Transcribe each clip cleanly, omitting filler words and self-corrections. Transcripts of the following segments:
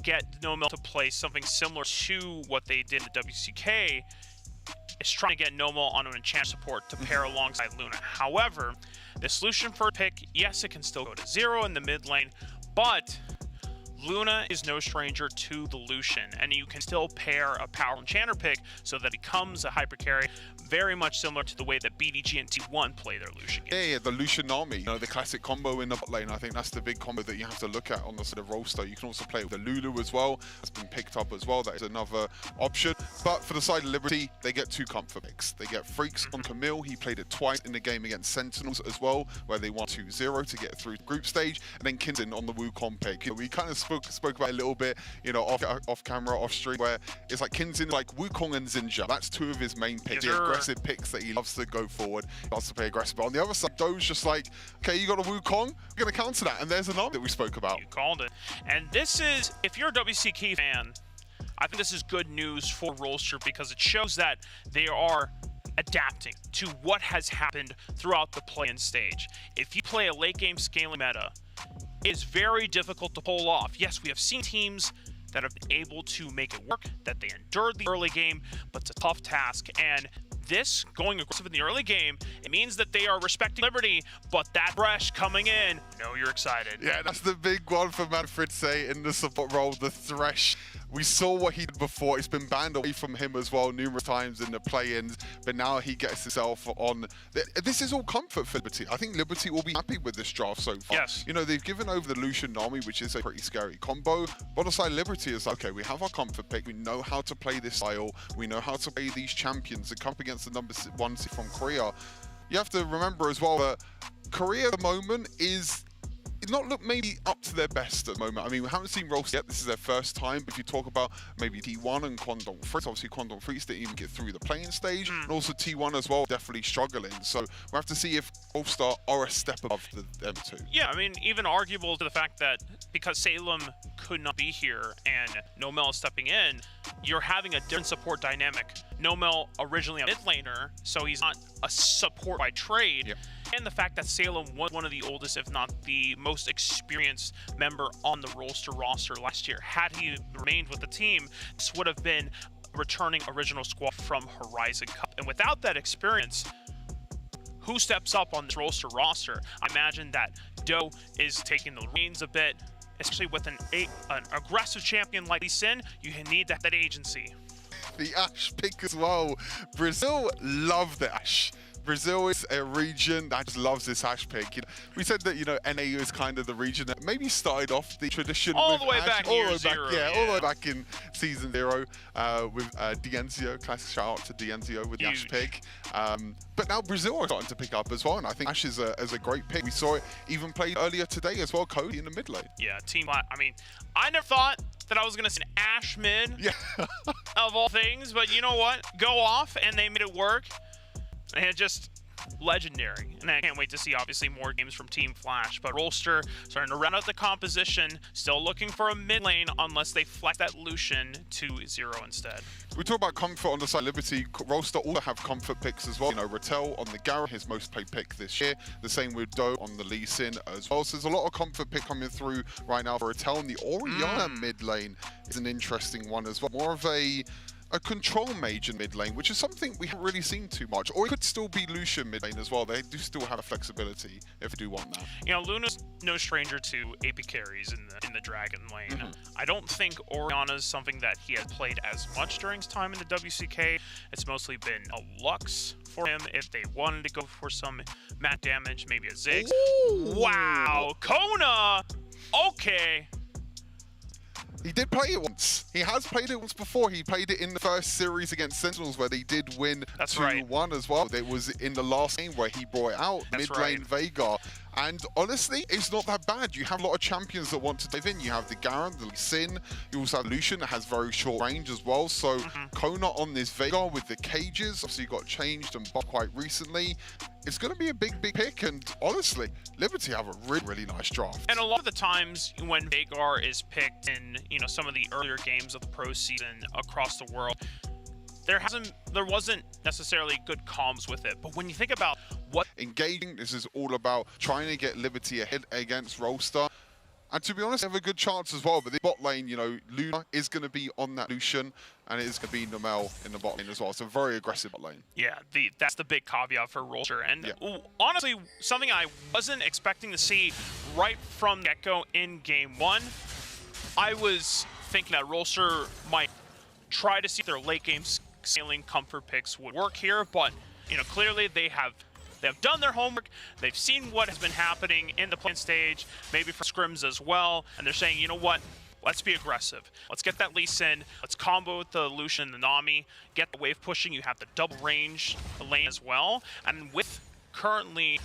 get NoMel to play something similar to what they did in the WCK, is trying to get NoMel on an enchant support to pair alongside Luna. However, this Lucian first pick, yes, it can still go to 0 in the mid lane, but Luna is no stranger to the Lucian, and you can still pair a power enchanter pick so that it becomes a hyper carry, very much similar to the way that BDG and T1 play their Lucian games. Yeah, the Lucian army, the classic combo in the bot lane. I think that's the big combo that you have to look at on the sort of Rolster. You can also play with the Lulu as well. It's been picked up as well. That is another option. But for the side of Liberty, they get 2 comfort picks. They get Freaks on Camille. He played it twice in the game against Sentinels as well, where they won 2-0 to get through the group stage. And then Kinzin on the Wukong pick. We kind of spoke about it a little bit, off camera, off stream, where it's like Kinzin, like Wukong and Xingqiu. That's 2 of his main picks, the aggressive picks that he loves to go forward, he loves to play aggressive. But on the other side, Do's just like, okay, you got a Wukong, we're going to counter that. And there's an army that we spoke about. You called it. And this is, if you're a WCK fan, I think this is good news for Rolster because it shows that they are adapting to what has happened throughout the play-in stage. If you play a late game scaling meta, it's very difficult to pull off. Yes, we have seen teams that have been able to make it work, that they endured the early game, but it's a tough task. And this, going aggressive in the early game, it means that they are respecting Liberty, but that Thresh coming in, you're excited. Yeah, that's the big one for Manfred Say in the support role, the Thresh. We saw what he did before. It's been banned away from him as well numerous times in the play-ins, but now he gets himself on. This is all comfort for Liberty. I think Liberty will be happy with this draft so far. Yes. They've given over the Lucian army, which is a pretty scary combo. But on the side, Liberty is like, okay, we have our comfort pick. We know how to play this style. We know how to play these champions that come up against the number 1 from Korea. You have to remember as well that Korea at the moment is not look maybe up to their best at the moment. I mean, we haven't seen Rolster yet. This is their first time. But if you talk about maybe T1 and Kwangdong Fritz, obviously Kwangdong Fritz didn't even get through the playing stage. And also T1 as well, definitely struggling. So we'll have to see if Rolster are a step above them two. Yeah, I mean, even arguable to the fact that because Salem could not be here and NoMel is stepping in, you're having a different support dynamic. NoMel originally a mid laner, so he's not a support by trade. Yep. And the fact that Salem was one of the oldest, if not the most experienced member on the Rolster roster last year. Had he remained with the team, this would have been returning original squad from Horizon Cup. And without that experience, who steps up on this Rolster roster? I imagine that Do is taking the reins a bit, especially with an aggressive champion like Lee Sin. You need that agency. The Ashe pick as well. Brazil love the Ashe. Brazil is a region that just loves this Ashe pick. We said that, NA is kind of the region that maybe started off the tradition all with the way Ashe, back all year the way zero. back, yeah, all the way back in season 0 with Dienzio. Classic shout out to Dienzio with the Ashe pick. But now Brazil are starting to pick up as well, and I think Ashe is a great pick. We saw it even played earlier today as well, Cody in the mid lane. Yeah, team. I mean, I never thought that I was going to see an Ashe mid of all things, but you know what? Go off, and they made it work. And it just legendary. And I can't wait to see, obviously, more games from Team Flash. But Rolster starting to round out the composition, still looking for a mid lane unless they flex that Lucian to 0 instead. We talk about comfort on the side of Liberty. Rolster also have comfort picks as well. Rattel on the Garen, his most played pick this year. The same with Do on the Lee Sin as well. So there's a lot of comfort pick coming through right now for Rattel. And the Orianna mid lane is an interesting one as well. More of a control mage in mid lane, which is something we haven't really seen too much. Or it could still be Lucian mid lane as well. They do still have flexibility if they do want that. Luna's no stranger to AP carries in the Dragon lane. I don't think Orianna's something that he has played as much during his time in the WCK. It's mostly been a Lux for him if they wanted to go for some mat damage, maybe a Ziggs. Ooh. Wow, Kona! Okay. He did play it once. He has played it once before. He played it in the first series against Sentinels where they did win 2-1 as well. It was in the last game where he brought it out, mid-lane Veigar. And honestly, it's not that bad. You have a lot of champions that want to dive in. You have the Garen, the Lee Sin. You also have Lucian that has very short range as well. So Kona on this Veigar with the cages, obviously got changed and buffed quite recently. It's going to be a big pick, and honestly, Liberty have a really nice draft. And a lot of the times when Veigar is picked in, some of the earlier games of the pro season across the world, there wasn't necessarily good comms with it. But when you think about what engaging, this is all about trying to get Liberty ahead against Rolster. And to be honest, they have a good chance as well. But the bot lane, you know, Luna is going to be on that Lucian, and it is going to be Nomel in the bot lane as well. It's a very aggressive bot lane. Yeah, that's the big caveat for Rolster. And honestly, something I wasn't expecting to see right from the get-go in Game 1. I was thinking that Rolster might try to see if their late game scaling comfort picks would work here, but you know, clearly they have done their homework. They've seen what has been happening in the plan stage, maybe for scrims as well, and they're saying, you know what? Let's be aggressive. Let's get that Lee Sin. Let's combo with the Lucian and the Nami. Get the wave pushing. You have the double range lane as well. And with currently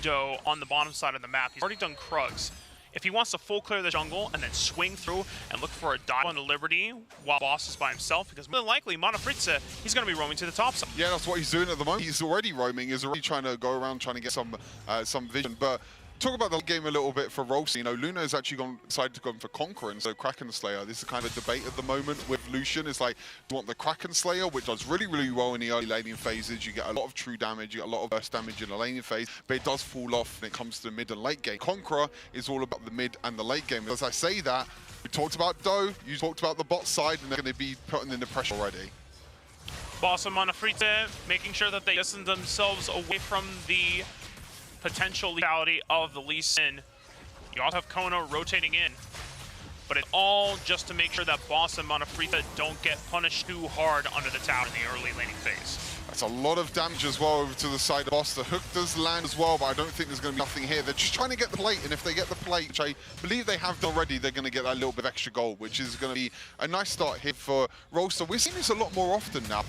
Doe on the bottom side of the map, he's already done Krugs. If he wants to full clear the jungle and then swing through and look for a dive on the Liberty while Boss is by himself, because more than likely, Monofritza, he's going to be roaming to the top side. Yeah, that's what he's doing at the moment. He's already roaming. He's already trying to go around, trying to get some vision. But talk about the game a little bit for Rolster. You know, Luna has actually decided to go for Conqueror, and so Kraken Slayer. This is kind of debate at the moment with Lucian. It's like, do you want the Kraken Slayer, which does really, really well in the early laning phases. You get a lot of true damage, you get a lot of burst damage in the laning phase, but it does fall off when it comes to the mid and late game. Conqueror is all about the mid and the late game. As I say that, we talked about Doe, you talked about the bot side, and they're going to be putting in the pressure already. Boss and Monofritza making sure that they distance themselves away from the potential lethality of the Lee Sin. You also have Kona rotating in, but it's all just to make sure that Boss and Monofritza don't get punished too hard under the tower in the early laning phase. That's a lot of damage as well over to the side of Boss. The hook does land as well, but I don't think there's going to be nothing here. They're just trying to get the plate, and if they get the plate, which I believe they have done already, they're going to get that little bit of extra gold, which is going to be a nice start here for Rolster. We're seeing this a lot more often now,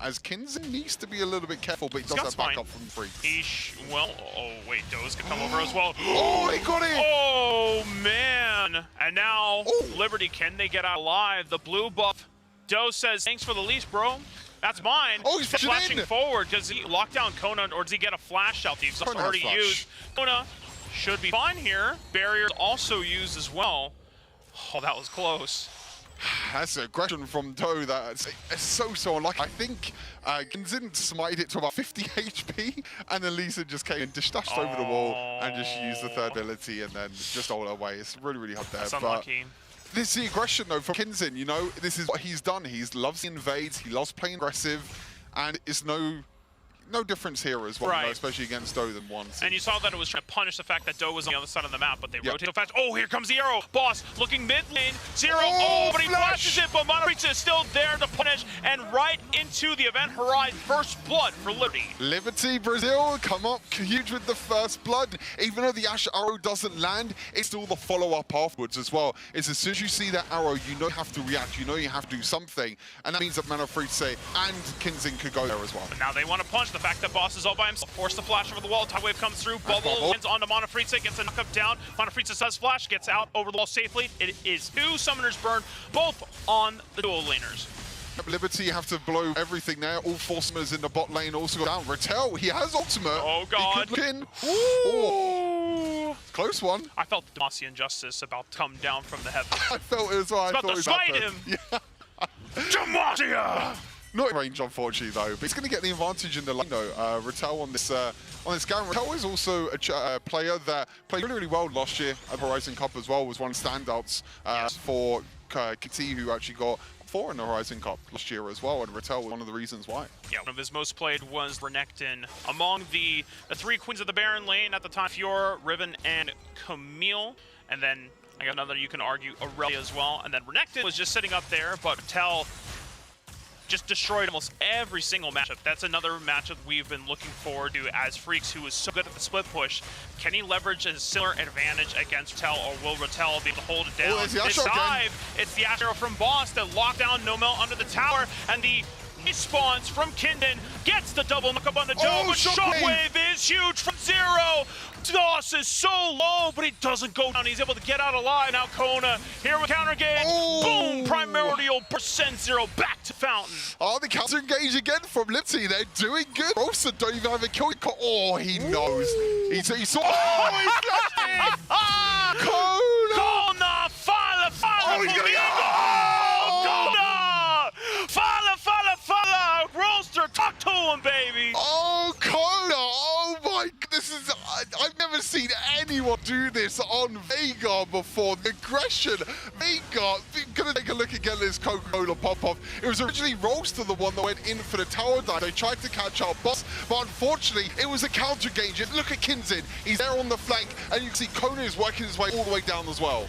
as Kinzen needs to be a little bit careful, but he does have backup from Freaks. Well, oh wait, Doe's can come over as well. Oh, he got it! Oh, man! And now, Liberty, can they get out alive? The blue buff. Doe says, thanks for the leash, bro. That's mine. Oh, he's flashing forward. Does he lock down Kona, or does he get a flash out? He's already used. Kona should be fine here. Barrier also used as well. Oh, that was close. That's an aggression from Doe that's so unlucky. I think Ginzin smited it to about 50 HP, and then Lisa just came and dashed over the wall and just used the third ability and then just ult away. It's really, really hard there. That's unlucky. This is the aggression, though, from Kinzen. You know, this is what he's done. He loves the invades. He loves playing aggressive, and it's no difference here as well, you know, especially against Doe than once. And you saw that it was trying to punish the fact that Doe was on the other side of the map, but they rotate so fast. Oh, here comes the arrow. Boss looking mid lane. Zero. Oh, but he flashes it, but Monofritza is still there to punish, and right into the event horizon. First blood for Liberty. Liberty Brazil come up huge with the first blood. Even though the Ash arrow doesn't land, it's still the follow-up afterwards as well. It's as soon as you see that arrow, you know you have to react. You know you have to do something, and that means that Monofritza and Kinzen could go there as well. But now they want to punch. The fact that Boss is all by himself, force the flash over the wall. Tide wave comes through. Bubble lands onto Monofritza, gets a knock-up down. Monofritza does flash, gets out over the wall safely. It is 2 summoners burn, both on the dual laners. Liberty have to blow everything there. All 4 summoners in the bot lane also go down. Rattel, he has ultimate. Oh, God. He could look in. Ooh. Close one. I felt the Demacian justice about to come down from the heavens. I felt it as well. It's about to smite him. Yeah. Demacia! Not in range, unfortunately, though. But he's going to get the advantage in the lane, though. Rattel on this game. Rattel is also a player that played really, really well last year at Horizon Cup as well. Was one of the standouts for KT, who actually got 4 in the Horizon Cup last year as well. And Rattel was one of the reasons why. Yeah, one of his most played was Renekton. Among the 3 queens of the Baron lane at the time, Fiora, Riven, and Camille. And then I got another, you can argue, Aurelia as well. And then Renekton was just sitting up there, but Rattel just destroyed almost every single matchup. That's another matchup we've been looking forward to as Freaks, who is so good at the split push. Can he leverage a similar advantage against Rattel, or will Rattel be able to hold it down? This dive, it's the Ash arrow from Boss that locked down Nomel under the tower, and the spawns from Kinden, gets the double knock up on the Doe, but Shockwave is huge from Zero. Doss is so low, but he doesn't go down. He's able to get out alive. Now Kona, here with counter engage. Boom, primordial percent Zero back to Fountain. Oh, the counter engage again from Liberty. They're doing good. Rolster don't even have a kill. Oh, he knows. He saw. Oh, he's flashing. Kona, falla. Oh, he's gonna go. Kona, falla. Rolster, talk to him, baby. Oh, Kona. Oh my, this is. I've never seen anyone do this on Vega before. before. The aggression they got. Gonna take a look again at this Coca-Cola pop-off. It was originally Rolster the one that went in for the tower dive. They tried to catch out Boss, but unfortunately, it was a counter gauge. Look at Kinzin. He's there on the flank, and you can see Kona is working his way all the way down as well.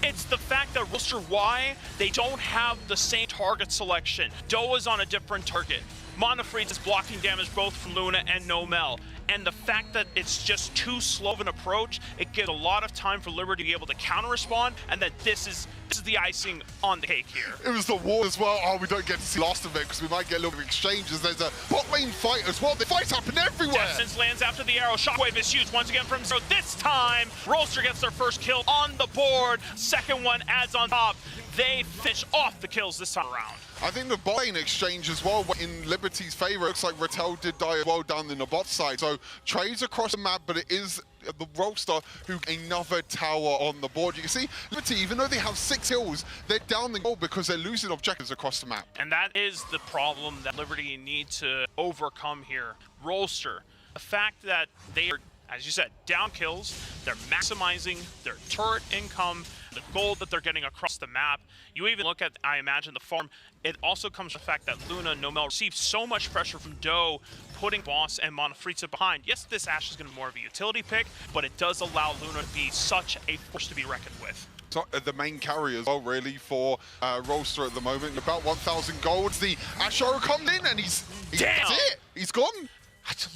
It's the fact that Rolster Y, they don't have the same target selection. Doa's on a different target. Monofreeze is blocking damage both from Luna and Nomel. And the fact that it's just too slow of an approach, it gives a lot of time for Liberty to be able to counter-respond, and that this is the icing on the cake here. It was the wall as well. Oh, we don't get to see last of it because we might get a little bit of exchanges. There's a bot lane fight as well. The fights happen everywhere. Destins lands after the arrow. Shockwave is used once again from Zero. This time, Rolster gets their first kill on the board. Second one adds on top. They finish off the kills this time around. I think the bot lane exchange as well in Liberty's favor. Looks like Rattel did die as well down in the bot side. So trades across the map, but it is the Rolster who another tower on the board. You can see Liberty, even though they have 6 kills, they're down the goal because they're losing objectives across the map. And that is the problem that Liberty need to overcome here. Rolster, the fact that they are, as you said, down kills, they're maximizing their turret income, the gold that they're getting across the map. You even look at, I imagine, the farm. It also comes from the fact that Luna and Nomel receive so much pressure from Doe, putting Boss and Monofreeze behind. Yes, this Ashe is going to be more of a utility pick, but it does allow Luna to be such a force to be reckoned with. So, the main carry as well, really, for Rolster at the moment. About 1,000 golds. The Ashe arrow comes in, and he's that's it. He's gone.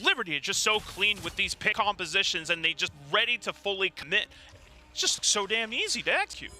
Liberty is just so clean with these pick compositions, and they just ready to fully commit. It's just so damn easy to execute.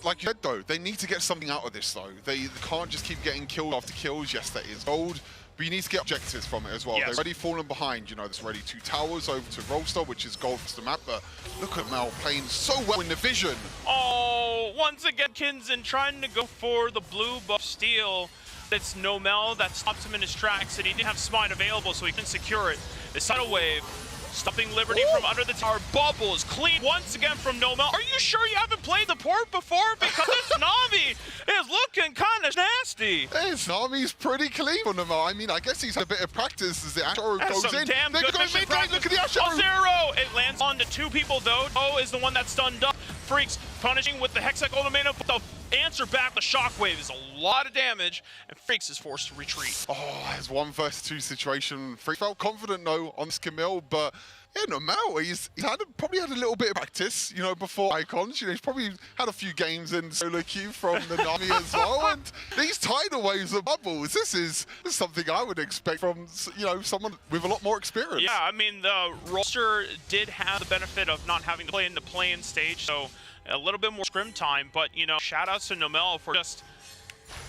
Like you said, though, they need to get something out of this, though. They can't just keep getting killed after kills. Yes, that is gold, but you need to get objectives from it as well. Yes. They're already fallen behind. You know, there's already 2 towers over to Rolster, which is gold for the map, but look at Mal playing so well in the vision. Oh, once again, Kinzin trying to go for the blue buff steal. It's Nomel that stops him in his tracks, and he didn't have Smite available, so he couldn't secure it. The Tidal Wave stopping Liberty from under the tower. Bubble is clean once again from Nomel. Are you sure you haven't played the port before? Because this Na'Vi is looking kind of nasty. This Na'Vi's pretty clean for Nomel. I mean, I guess he's had a bit of practice as the Ashe arrow goes in. Damn good mission practice. Look at the Ashe arrow. Zero. It lands on the 2 people, though. Oh, is the one that's stunned up. Freaks punishing with the Hextech Ultimatum, but the answer back, the Shockwave, is a lot of damage, and Freaks is forced to retreat. Oh, it's 1 versus 2 situation. Freaks felt confident, though, on this Camille, but yeah, Nomel, he's probably had a little bit of practice, you know, before Icons. You know, he's probably had a few games in solo queue from the Na'Vi as well. And these tidal waves of bubbles, this is something I would expect from, you know, someone with a lot more experience. Yeah, I mean, the Rolster did have the benefit of not having to play in the play-in stage, so a little bit more scrim time. But, you know, shout-outs to Nomel for just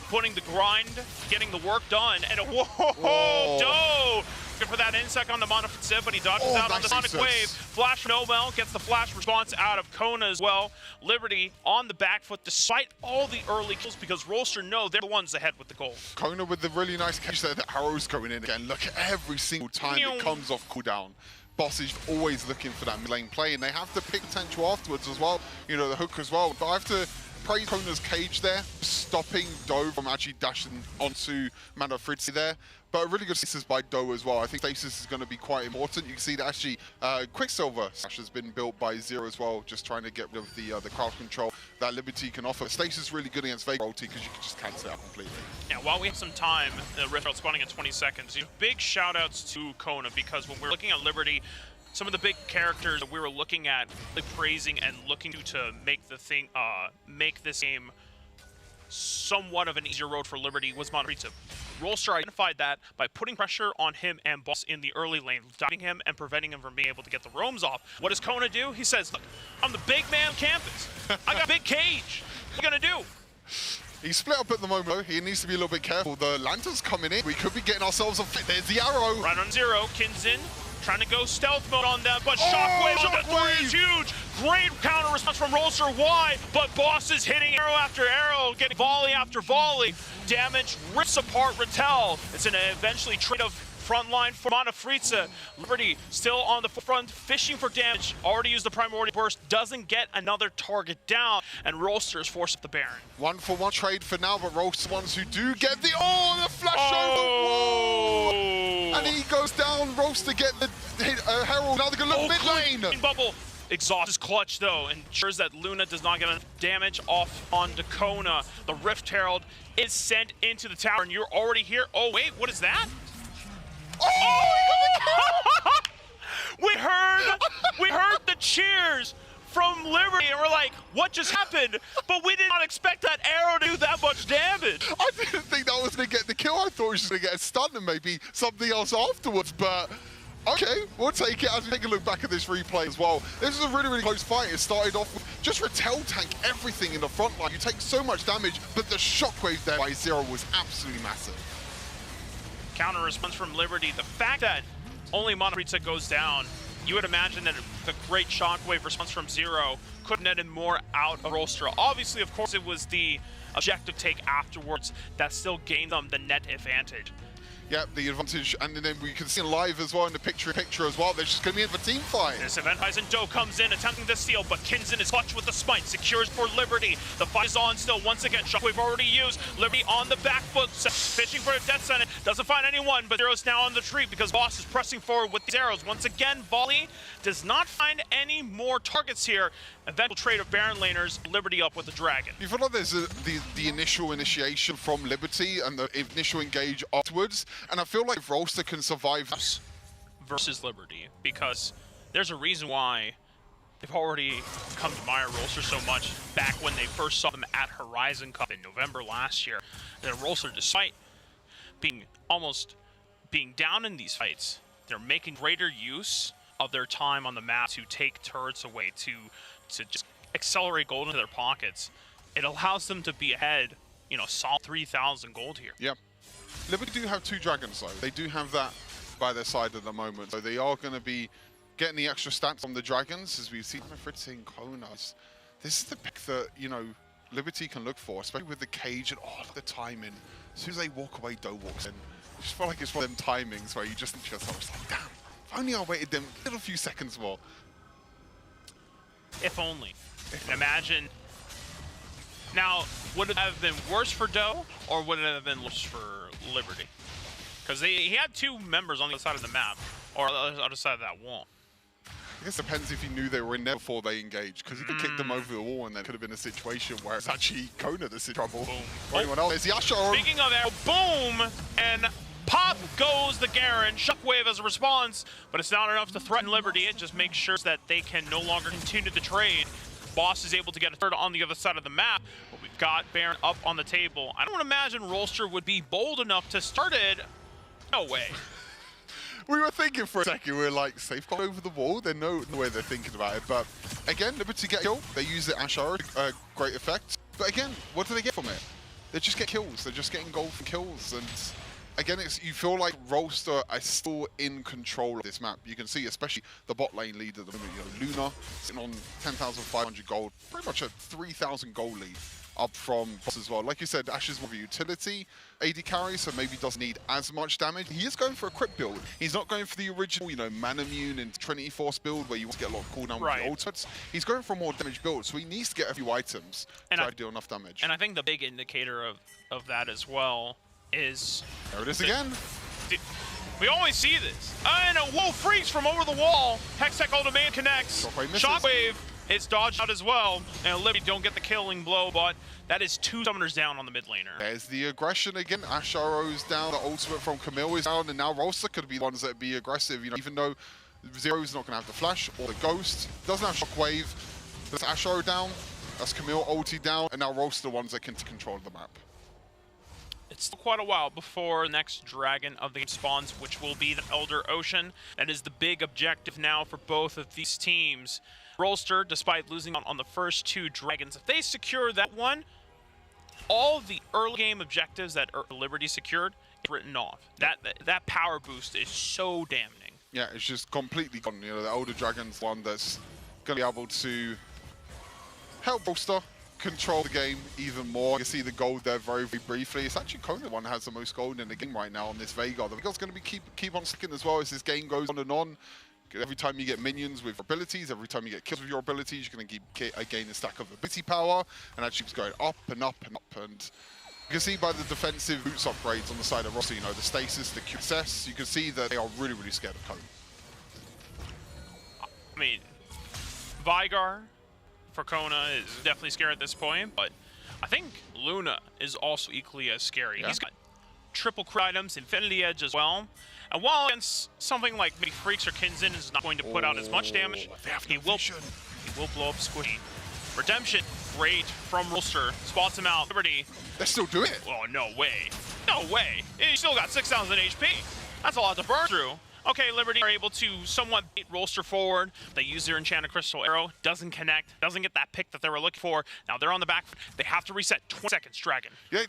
putting the grind, getting the work done, and whoa, Doe! For that insect on the Monofreeze, but he dodges out on the Sonic Wave. Flash from Nomel gets the flash response out of Kona as well. Liberty on the back foot despite all the early kills because Rolster know they're the ones ahead with the goal. Kona with the really nice catch there. The arrow's going in again. Look at every single time it comes off cooldown. Boss is always looking for that mid-lane play, and they have to pick potential afterwards as well. You know, the hook as well. But I have to praise Kona's cage there, stopping Doe from actually dashing onto Monofreeze there. But a really good stasis by Doe as well. I think stasis is going to be quite important. You can see that actually Quicksilver has been built by Zero as well, just trying to get rid of the crowd control that Liberty can offer. Stasis is really good against Vega ulti because you can just cancel it out completely. Yeah, while we have some time, Rift out spawning in 20 seconds. Big shout outs to Kona because when we're looking at Liberty, some of the big characters that we were looking at, praising and looking to make the thing, make this game somewhat of an easier road for Liberty was Monofreeze. Rolster identified that by putting pressure on him and Boss in the early lane, diving him and preventing him from being able to get the roams off. What does Kona do? He says, look, I'm the big man on campus. I got a big cage. What are you gonna do? He's split up at the moment, though. He needs to be a little bit careful. The Lantern's coming in. We could be getting ourselves a fit. There's the arrow. Right on Zero. Kinzin trying to go stealth mode on them, but Shockwave on the 3 is huge. Great counter response from Rolster. Why? But Boss is hitting arrow after arrow, getting volley after volley. Damage rips apart Rattel. It's an eventually trade of front line for Monofreeze. Liberty still on the front, fishing for damage. Already used the Primordial Burst, doesn't get another target down, and Rolster is forced up the Baron. 1-for-1 trade for now, but Rolster ones who do get the the flash over the wall, and he goes down. Rolster get the Herald. Now they're gonna look mid lane. Bubble. Exhaust is clutch though, ensures that Luna does not get enough damage off on Dakona. The Rift Herald is sent into the tower, and you're already here. Oh wait, what is that? Oh! we heard the cheers from Liberty, and we're like, what just happened? But we did not expect that arrow to do that much damage. I didn't think that was going to get the kill. I thought it was just going to get a stun and maybe something else afterwards, but okay, we'll take it as we take a look back at this replay as well. This is a really, really close fight. It started off with just Rattel tank everything in the front line. You take so much damage, but the shockwave there by Zero was absolutely massive. Counter response from Liberty. The fact that only Monoprita goes down, you would imagine that the great shockwave response from Zero could have netted more out of Rolster. Obviously, of course, it was the objective take afterwards that still gained them the net advantage. Yeah, the advantage, and then we can see live as well in the picture as well. They're just going to be in for team fight. This event Doe comes in, attempting to steal, but Kinzen is clutch with the smite, secures for Liberty. The fight is on still. Once again, Shockwave already used. Liberty on the back foot, fishing for a death sentence. Doesn't find anyone, but Zero's now on the retreat because Boss is pressing forward with these arrows. Once again, Volley does not find any more targets here. Eventual trade of Baron laners, Liberty up with the Dragon. You feel like there's the initial initiation from Liberty and the initial engage afterwards, and I feel like if Rolster can survive versus Liberty, because there's a reason why they've already come to admire Rolster so much back when they first saw them at Horizon Cup in November last year. That Rolster, despite being down in these fights, they're making greater use of their time on the map to take turrets away, to just accelerate gold into their pockets. It allows them to be ahead, you know, solid 3,000 gold here. Yep. Liberty do have two dragons though. They do have that by their side at the moment. So they are going to be getting the extra stats from the dragons, as we see Fritz and Konas. This is the pick that, you know, Liberty can look for, especially with the cage and all of the timing. As soon as they walk away, Doe walks in. I just feel like it's one of them timings where you just think to yourself, it's like, damn, if only I waited them a little few seconds more. If only. And imagine. Now, would it have been worse for Doe, or would it have been worse for Liberty? Because he had two members on the other side of the map, or on the other side of that wall. I guess it depends if you knew they were in there before they engaged, because you could kick them over the wall and then could have been a situation where it's actually Kona that's in trouble. Boom. Or anyone else. There's the Asher. Speaking of arrow, boom! And pop goes the Garen. Shockwave as a response, but it's not enough to threaten Liberty. It just makes sure that they can no longer continue the trade. Boss is able to get a third on the other side of the map, but we've got Baron up on the table. I don't imagine Rolster would be bold enough to start it. No way. We were thinking for a second, we were like, safeguard over the wall? There's no way they're thinking about it. But again, Liberty get a kill. They use the Ashara, great effect. But again, what do they get from it? They just get kills. They're just getting gold from kills. And again, you feel like Rolster are still in control of this map. You can see, especially the bot lane lead at the moment, you know, Luna sitting on 10,500 gold, pretty much a 3,000 gold lead up from Boss as well. Like you said, Ash is more of a utility AD carry, so maybe doesn't need as much damage. He is going for a crit build. He's not going for the original, you know, Mana Immune and Trinity Force build where you want to get a lot of cooldown with the ultimates. He's going for a more damage build, so he needs to get a few items to try to do enough damage. And I think the big indicator of that as well is... There it is again. We always see this. And a whoa freeze from over the wall. Hextech Ultimate connects. Shockwave is dodged out as well. And Liberty don't get the killing blow, but that is two summoners down on the mid laner. There's the aggression again. Asharo's down, the ultimate from Camille is down, and now Rolster could be the ones that be aggressive. You know, even though Zero's not going to have the flash or the ghost, doesn't have shockwave. That's Asharo down, that's Camille ulti down, and now Rolster the ones that can take control of the map. It's still quite a while before next dragon of the game spawns, which will be the Elder Ocean. That is the big objective now for both of these teams. Rolster, despite losing on the first two dragons, if they secure that one, all the early game objectives that Liberty secured is written off. That power boost is so damning. Yeah, it's just completely gone. You know, the Elder Dragon's one that's going to be able to help Rolster control the game even more. You can see the gold there very, very briefly. It's actually Kona one that has the most gold in the game right now on this Veigar. The Veigar's going to be keep on sticking as well as this game goes on and on. Every time you get minions with abilities, every time you get kills with your abilities, you're going to keep gain a stack of ability power, and that keeps going up and up and up. And you can see by the defensive boots upgrades on the side of Rolster, you know, the stasis, the QSS, you can see that they are really, really scared of Kona. I mean, Vigar for Kona is definitely scary at this point, but I think Luna is also equally as scary. Yeah. He's got triple crit items, Infinity Edge as well. And while against something like maybe Freaks or Kinzen is not going to put out as much damage, he will blow up Squishy. Redemption, great from Rolster, spots him out. Liberty. They're still doing it. Oh, no way. No way. He still got 6,000 HP. That's a lot to burn through. Okay, Liberty are able to somewhat bait Rolster forward. They use their Enchanted Crystal Arrow. Doesn't connect. Doesn't get that pick that they were looking for. Now they're on the back. They have to reset 20 seconds, Dragon. Yeah,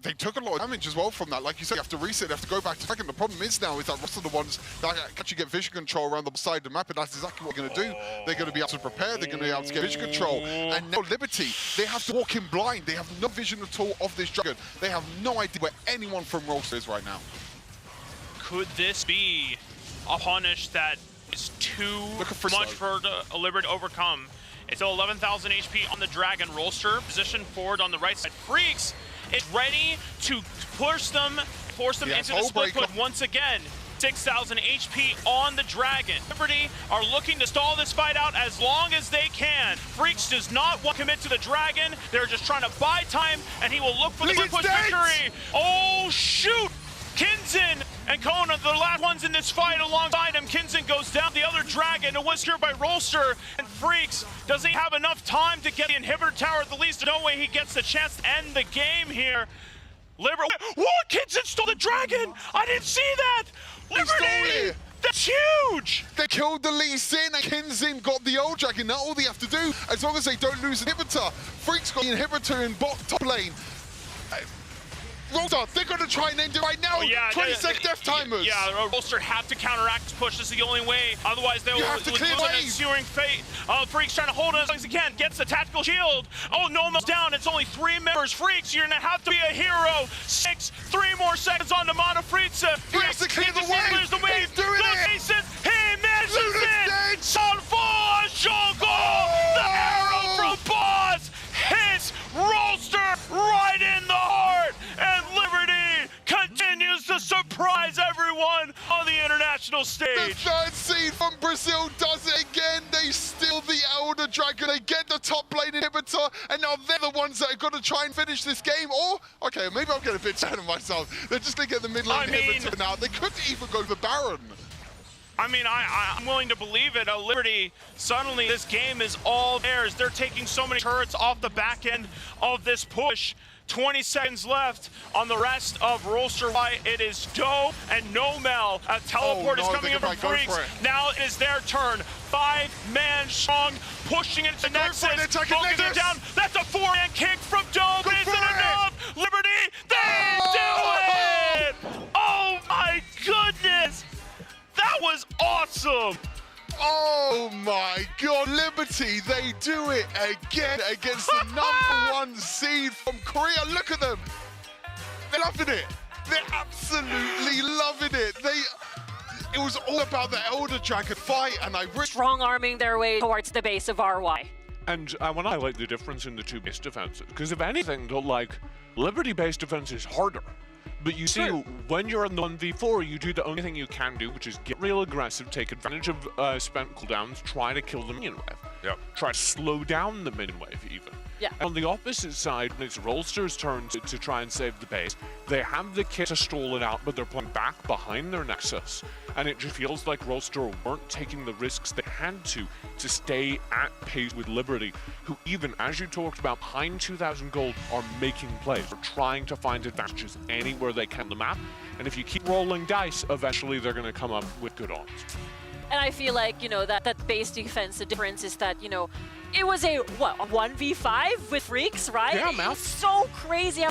they took a lot of damage as well from that. Like you said, you have to reset, you have to go back to second. The problem is now is that Roster are the ones that actually get vision control around the side of the map, and that's exactly what they're going to do. They're going to be able to prepare, they're going to be able to get vision control. And now Liberty, they have to walk in blind. They have no vision at all of this Dragon. They have no idea where anyone from Rolster is right now. Could this be a punish that is too much for Liberty to overcome? It's still 11,000 HP on the Dragon. Rolster positioned forward on the right side. Freaks is ready to force them into the split put once again. 6,000 HP on the Dragon. Liberty are looking to stall this fight out as long as they can. Freaks does not want to commit to the Dragon. They're just trying to buy time, and he will look for the quick push victory. Oh, shoot! Kinzen and Kona, the last ones in this fight alongside him. Kinzen goes down, the other Dragon. It was here by Rolster, and Freaks doesn't have enough time to get the inhibitor tower at the least. No way he gets the chance to end the game here. Liberty, what? Kinzen stole the Dragon! I didn't see that! Liberty! That's huge! They killed the Lee Sin, and Kinzen got the old Dragon. Now all they have to do, as long as they don't lose inhibitor, Freaks got the inhibitor in top lane. Rolster, they're going to try and end it right now. 20-second death timers. Yeah, Rolster have to counteract this push. This is the only way. Otherwise, they will lose an ensuing fate. Freaks trying to hold it as long as he can. Gets the tactical shield. Oh, Noma's down. It's only 3 members. Freaks, you're going to have to be a hero. 3 more seconds on the Mana Fritza. He has to clear the way. He's doing it. He manages it. On for Jungle. The arrow from Boss hits Rolster right in the heart. And Liberty continues to surprise everyone on the international stage. The third seed from Brazil does it again. They steal the Elder Dragon. They get the top lane inhibitor, and now they're the ones that are going to try and finish this game. Or, okay, maybe I'm getting a bit sad of myself. They're just going to get the mid lane inhibitor now. They couldn't even go for Baron. I mean, I'm willing to believe it. Liberty, suddenly this game is all theirs. They're taking so many turrets off the back end of this push. 20 seconds left on the rest of Rolster. It is Doe and Nomel. A teleport is coming in from Freaks. Now it is their turn. 5-man strong, pushing into Nexus. Focusing it down. That's a 4-man kick from Doe. But is it enough? Liberty, they do it! Oh my goodness! That was awesome! Oh my God, Liberty, they do it again against the #1 seed from Korea. Look at them. They're loving it. They're absolutely loving it. It was all about the Elder Dragon fight, and strong-arming their way towards the base of RY. And I want to highlight the difference in the two base defenses, because if anything, Liberty base defense is harder. But you see, when you're in the 1v4, you do the only thing you can do, which is get real aggressive, take advantage of spent cooldowns, try to kill the minion wave. Yep. Try to slow down the minion wave, even. Yeah. And on the opposite side, when it's Rolster's turn to try and save the base, they have the kit to stall it out, but they're playing back behind their Nexus. And it just feels like Rolster weren't taking the risks they had to stay at pace with Liberty, who even, as you talked about, behind 2,000 gold, are making plays. They're trying to find advantages anywhere they can on the map. And if you keep rolling dice, eventually they're going to come up with good odds. And I feel like, that base defense, the difference is that, it was a 1v5 with Freaks, right? Yeah, man. It's so crazy how